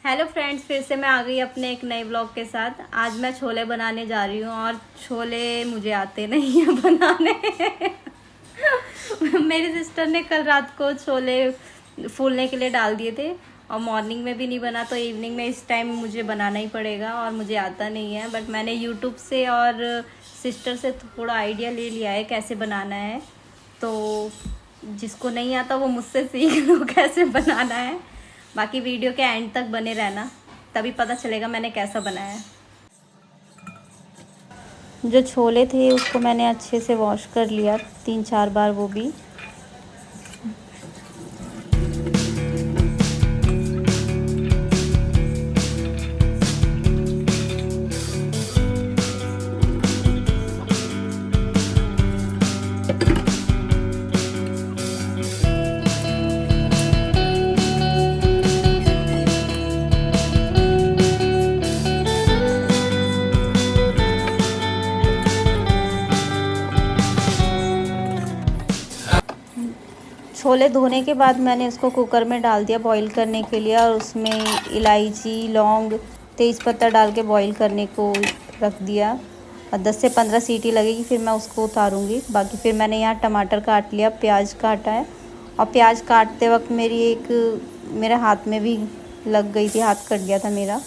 Hello friends, फिर से मैं आ गई अपने एक नए ब्लॉग के साथ। आज मैं छोले बनाने जा रही हूँ और छोले मुझे आते नहीं है बनाने। मेरी सिस्टर ने कल रात को छोले फूलने के लिए डाल दिए थे और मॉर्निंग में भी नहीं बना, तो इवनिंग में इस टाइम मुझे बनाना ही पड़ेगा और मुझे आता नहीं है। बट मैंने यूट्यूब से और सिस्टर से थोड़ा आइडिया ले लिया है कैसे बनाना है, तो जिसको नहीं आता वो मुझसे सीख लो कैसे बनाना है। बाकी वीडियो के एंड तक बने रहना, तभी पता चलेगा मैंने कैसा बनाया है। जो छोले थे उसको मैंने अच्छे से वॉश कर लिया 3-4 बार, वो भी। छोले धोने के बाद मैंने उसको कुकर में डाल दिया बॉईल करने के लिए, और उसमें इलायची, लौंग, तेज़पत्ता डाल के बॉईल करने को रख दिया। और 10 से 15 सीटी लगेगी, फिर मैं उसको उतारूँगी। बाकी फिर मैंने यहाँ टमाटर काट लिया, प्याज काटा है, और प्याज काटते वक्त मेरे हाथ में भी लग गई थी, हाथ कट गया था मेरा।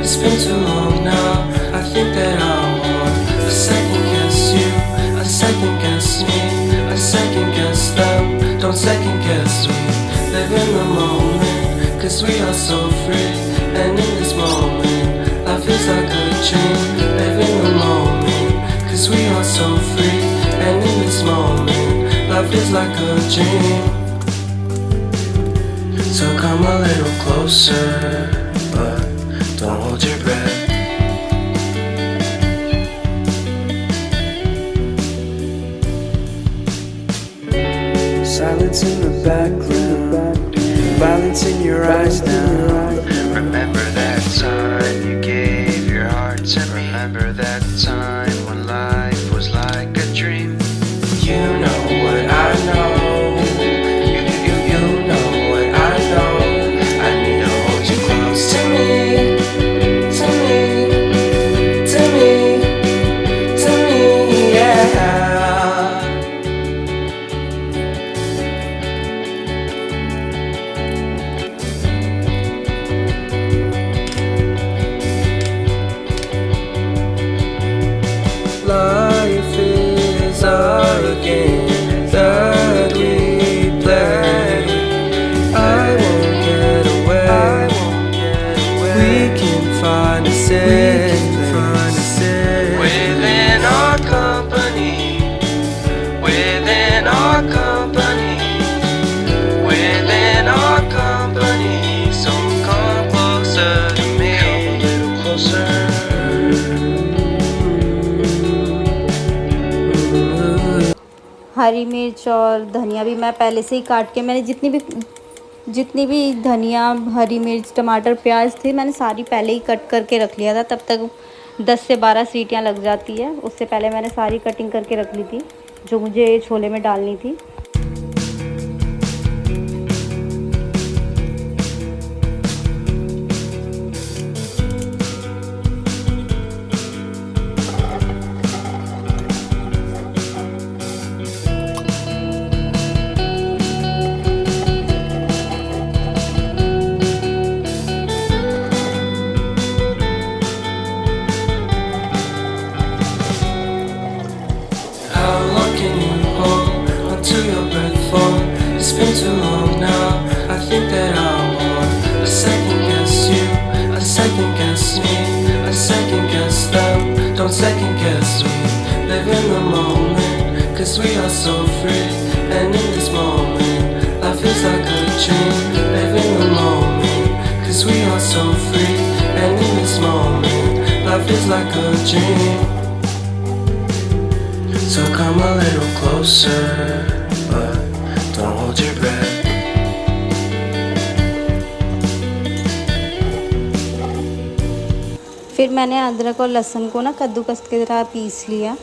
It's been too long now. I think that I want a second guess you, a second guess me, a second guess them. Don't second guess me. Live in the moment, 'cause we are so free. And in this moment, life is like a dream. Live in the moment, 'cause we are so free. And in this moment, life is like a dream. So come a little closer, but don't hold your breath. Silence in the background, violence in your eyes now. Remember that time you gave your heart to me. Remember that time when life was like a dream. You know what I know. You know what I know. I need to hold you close to me. Life is a game that we play. I won't get away. We can find a safe place within our company. Within our company. Within our company. So come closer to me. Come a little closer. हरी मिर्च और धनिया भी मैं पहले से ही काट के, मैंने जितनी भी धनिया, हरी मिर्च, टमाटर, प्याज थे, मैंने सारी पहले ही कट करके रख लिया था। तब तक 10 से 12 सीटियाँ लग जाती है। उससे पहले मैंने सारी कटिंग करके रख ली थी जो मुझे छोले में डालनी थी। It's been too long now. I think that I want a second guess you, a second guess me, a second guess them. Don't second guess me. Live in the moment, 'cause we are so free. And in this moment, life is like a dream. Live in the moment, 'cause 'cause we are so free. And in this moment, life is like a dream. So come a little closer, but don't hold your breath. फिर मैंने अदरक और लहसुन को ना कद्दूकस की तरह पीस लिया।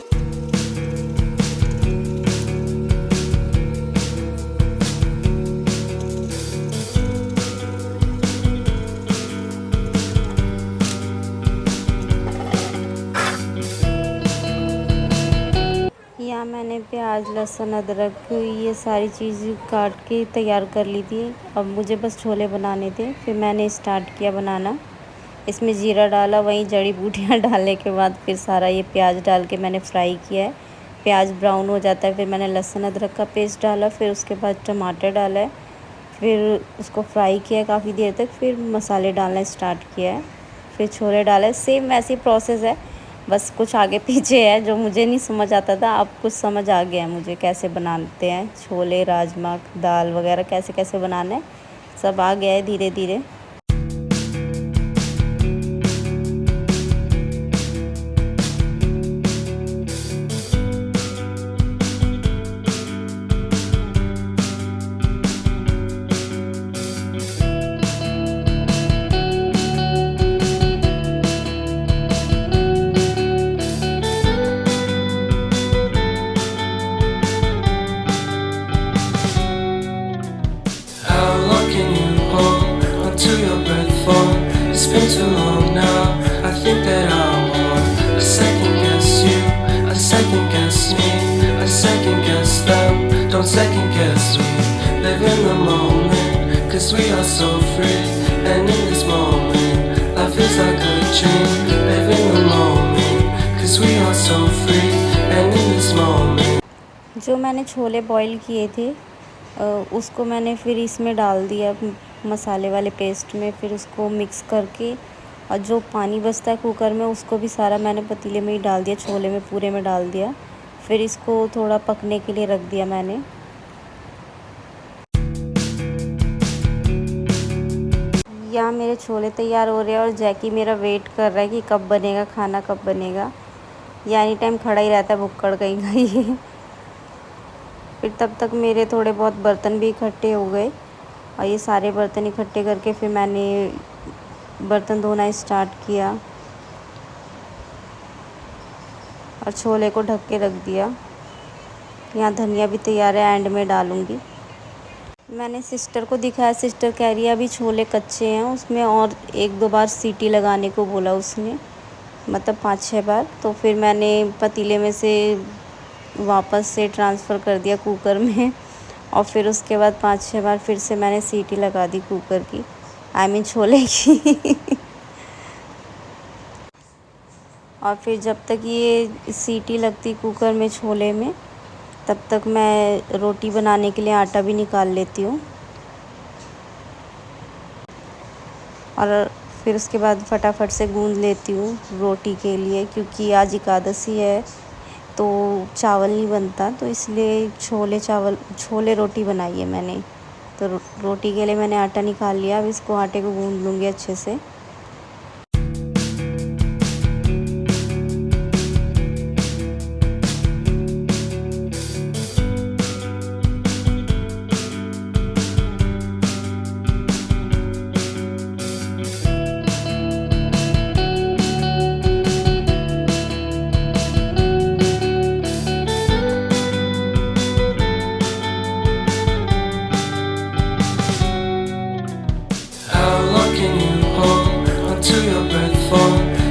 यहाँ मैंने प्याज लहसुन अदरक ये सारी चीज़ काट के तैयार कर ली थी। अब मुझे बस छोले बनाने थे। फिर मैंने स्टार्ट किया बनाना। इसमें जीरा डाला, वहीं जड़ी बूटियाँ डालने के बाद फिर सारा ये प्याज डाल के मैंने फ्राई किया है। प्याज ब्राउन हो जाता है, फिर मैंने लहसुन अदरक का पेस्ट डाला, फिर उसके बाद टमाटर डाला है, फिर उसको फ्राई किया है काफ़ी देर तक। फिर मसाले डालना स्टार्ट किया है, फिर छोले डाला है। सेम वैसी प्रोसेस है, बस कुछ आगे पीछे है जो मुझे नहीं समझ आता था, अब कुछ समझ आ गया है मुझे कैसे बनाते हैं छोले, राजमा, दाल वगैरह कैसे कैसे बनाना है, सब आ गया है धीरे धीरे। To your breath for it's been too long now. I think that I want a second guess you, a second guess me, a second guess them. Don't second guess we live in the moment, 'cause we are so free. And in this moment, life is like a dream. Live in the moment, 'cause we are so free. And in this moment, जो मैंने chole boil किए थे उसको मैंने फिर इसमें डाल दिया मसाले वाले पेस्ट में। फिर उसको मिक्स करके और जो पानी बचता है कुकर में उसको भी सारा मैंने पतीले में ही डाल दिया, छोले में पूरे में डाल दिया। फिर इसको थोड़ा पकने के लिए रख दिया मैंने। यहाँ मेरे छोले तैयार हो रहे हैं और जैकी मेरा वेट कर रहा है कि कब बनेगा खाना, कब बनेगा। या एनी टाइम खड़ा ही रहता है भुक्कड़ कहीं का ये। फिर तब तक मेरे थोड़े बहुत बर्तन भी इकट्ठे हो गए और ये सारे बर्तन इकट्ठे करके फिर मैंने बर्तन धोना स्टार्ट किया और छोले को ढक के रख दिया। यहाँ धनिया भी तैयार है, एंड में डालूँगी। मैंने सिस्टर को दिखाया, सिस्टर कह रही है अभी छोले कच्चे हैं, उसमें और 1-2 बार सीटी लगाने को बोला उसने, मतलब 5-6 बार। तो फिर मैंने पतीले में से वापस से ट्रांसफ़र कर दिया कुकर में और फिर उसके बाद 5-6 बार फिर से मैंने सीटी लगा दी कुकर की, आई मीन छोले की। और फिर जब तक ये सीटी लगती कुकर में छोले में, तब तक मैं रोटी बनाने के लिए आटा भी निकाल लेती हूँ। और फिर उसके बाद फटाफट से गूँध लेती हूँ रोटी के लिए, क्योंकि आज एकादशी है तो चावल नहीं बनता, तो इसलिए छोले रोटी बनाई है मैंने। तो रोटी के लिए मैंने आटा निकाल लिया। अब इसको आटे को गूँध लूँगी अच्छे से।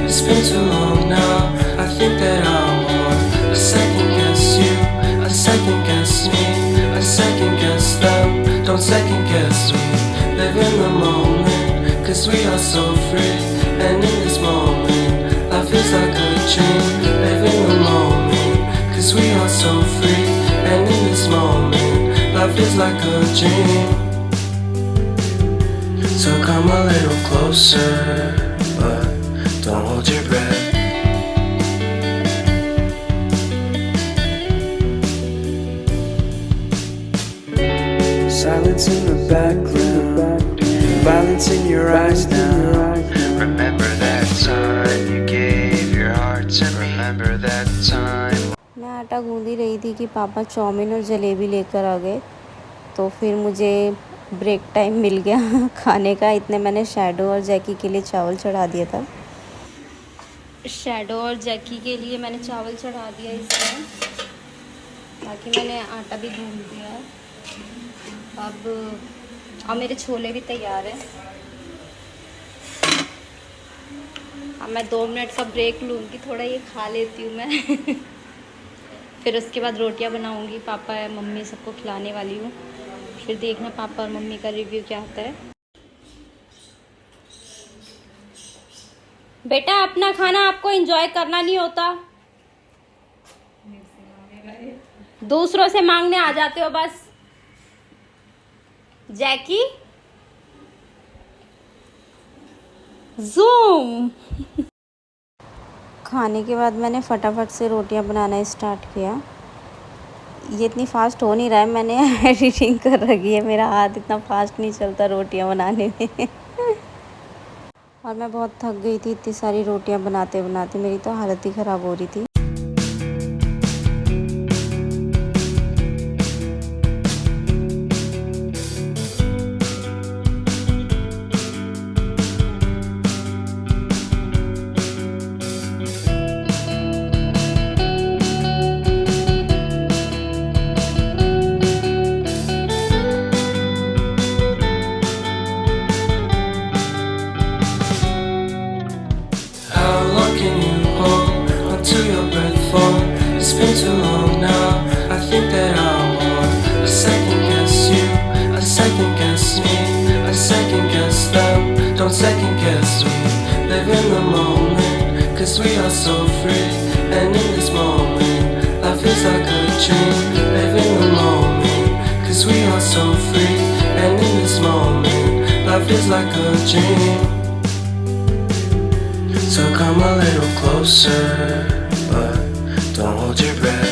It's been too long now. I think that I want a second guess you, a second guess me, a second guess them. Don't second guess we live in the moment, 'cause we are so free. And in this moment, life is like a dream. Live in the moment, 'cause we are so free. And in this moment, life is like a dream. So come a little closer, but don't hold your breath. Silence in the background, violence in your eyes now. Remember that time you gave your heart to me. Remember that time. मैं आटा गूंद ही रही थी कि पापा chowmein और जलेबी लेकर आ गए, तो फिर मुझे ब्रेक टाइम मिल गया खाने का। इतने मैंने शैडो और जैकी के लिए चावल चढ़ा दिया था। शैडो और जैकी के लिए मैंने चावल चढ़ा दिया इसमें, बाकी मैंने आटा भी गूंद दिया है। अब मेरे छोले भी तैयार हैं। अब मैं 2 मिनट का ब्रेक लूँगी, थोड़ा ये खा लेती हूँ मैं फिर उसके बाद रोटियां बनाऊँगी, पापा मम्मी सबको खिलाने वाली हूँ। फिर देखना पापा और मम्मी का रिव्यू क्या आता है। बेटा अपना खाना आपको एंजॉय करना नहीं होता, दूसरों से मांगने आ जाते हो बस। जैकी जूम खाने के बाद मैंने फटाफट से रोटियां बनाना स्टार्ट किया। ये इतनी फास्ट हो नहीं रहा है, मैंने एडिटिंग कर रखी है, मेरा हाथ इतना फास्ट नहीं चलता रोटियां बनाने में और मैं बहुत थक गई थी इतनी सारी रोटियां बनाते बनाते, मेरी तो हालत ही ख़राब हो रही थी। It's been too long now. I think that I'm on. I second guess you, I second guess me, I second guess them. Don't second guess me. Live in the moment, 'cause we are so free. And in this moment, life is like a dream. Live in the moment, 'cause we are so free. And in this moment, life is like a dream. So come a little closer, but don't hold your breath.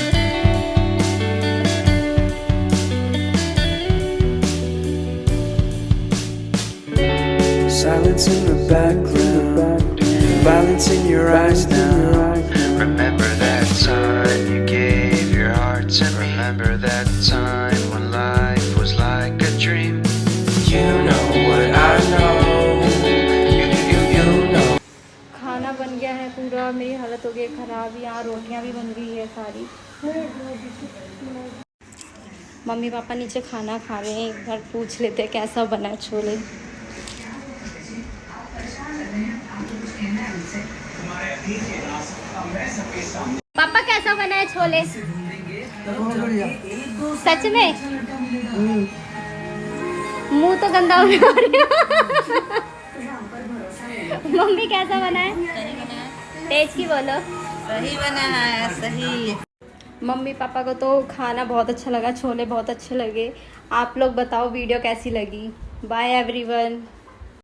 Silence in the background, violence in your eyes now. Remember that time you gave your heart to me. Remember that time when life was like a dream. You know what I know. You know. खाना बन गया है पूरा, मेरी हालत हो गई ख़राब। यहाँ रोटियाँ भी बन गई है सारी। मम्मी पापा नीचे खाना खा रहे हैं, एक बार पूछ लेते हैं कैसा बना है छोले। पापा कैसा बना है छोले? सच में? मुंह तो गंदा हो रहा है मम्मी कैसा बना है? तेज की बोलो। सही बना है, सही। मम्मी पापा को तो खाना बहुत अच्छा लगा, छोले बहुत अच्छे लगे। आप लोग बताओ वीडियो कैसी लगी। Bye everyone.